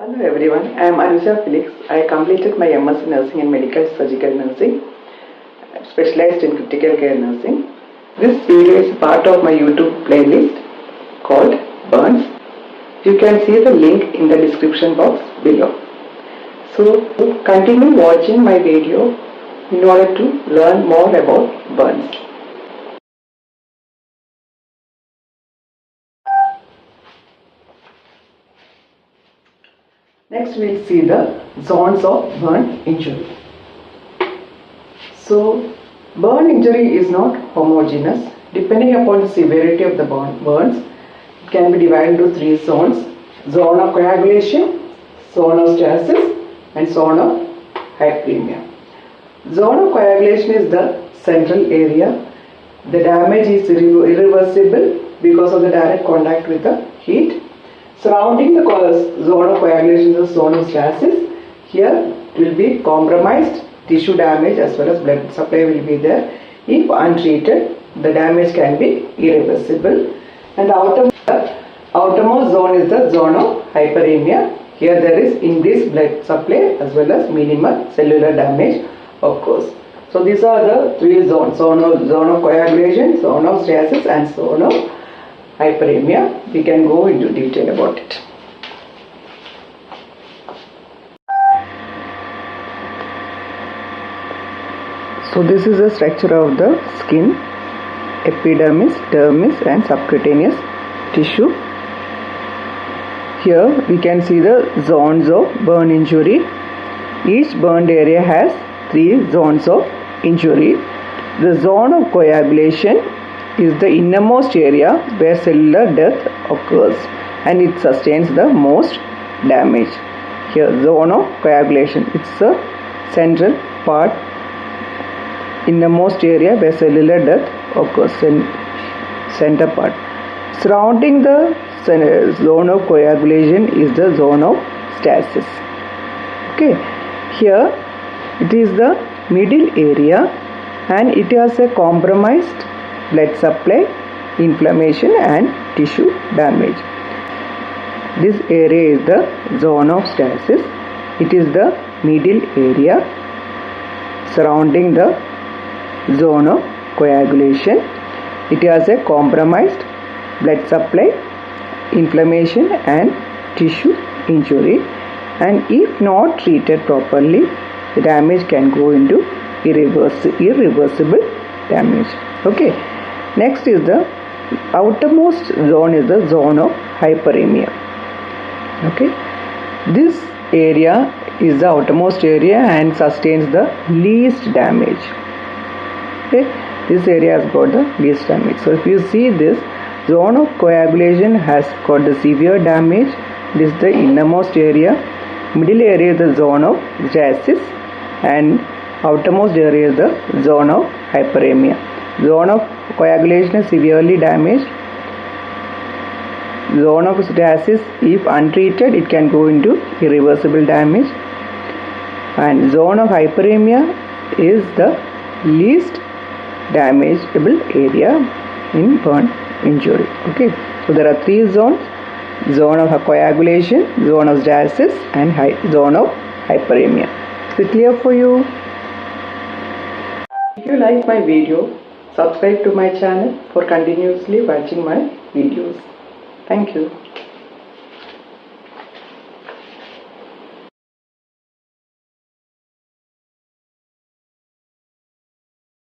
Hello everyone, I am Anuja Felix. I completed my MS Nursing and Medical Surgical Nursing, specialized in critical care nursing. This video is part of my YouTube playlist called Burns. You can see the link in the description box below. So continue watching my video in order to learn more about burns. Next we will see the zones of burn injury. So burn injury is not homogeneous. Depending upon the severity of the burns, it can be divided into three zones: zone of coagulation, zone of stasis, and zone of hyperemia. Zone of coagulation is the central area. The damage is irreversible because of the direct contact with the heat. Surrounding the zone of coagulation is the zone of stasis. Here will be compromised tissue damage as well as blood supply will be there. If untreated, the damage can be irreversible. And the outermost zone is the zone of hyperemia. Here there is increased blood supply as well as minimal cellular damage occurs. So these are the three zones: zone of coagulation, zone of stasis, and zone of hyperemia. We can go into detail about it. So this is the structure of the skin: epidermis, dermis, and subcutaneous tissue. Here we can see the zones of burn injury. Each burned area has three zones of injury. The zone of coagulation is the innermost area where cellular death occurs and it sustains the most damage. Here, zone of coagulation, it's the central part, innermost area where cellular death occurs, center part. Surrounding the zone of coagulation is the zone of stasis. Okay, here it is the middle area and it has a compromised blood supply, inflammation, and tissue damage. This area is the zone of stasis. It is the middle area surrounding the zone of coagulation. It has a compromised blood supply, inflammation, and tissue injury. And if not treated properly, the damage can go into irreversible damage. Okay. Next is the outermost zone is the zone of hyperemia. Okay. This area is the outermost area and sustains the least damage. Okay. This area has got the least damage. So if you see this zone of coagulation has got the severe damage. This is the innermost area. Middle area is the zone of stasis and outermost area is the zone of hyperemia. Zone of coagulation is severely damaged. Zone of stasis, if untreated, it can go into irreversible damage. And zone of hyperemia is the least damageable area in burn injury. Okay, so there are three zones: zone of coagulation, zone of stasis, and zone of hyperemia. Is it clear for you? If you like my video, subscribe to my channel for continuously watching my videos. Thank you.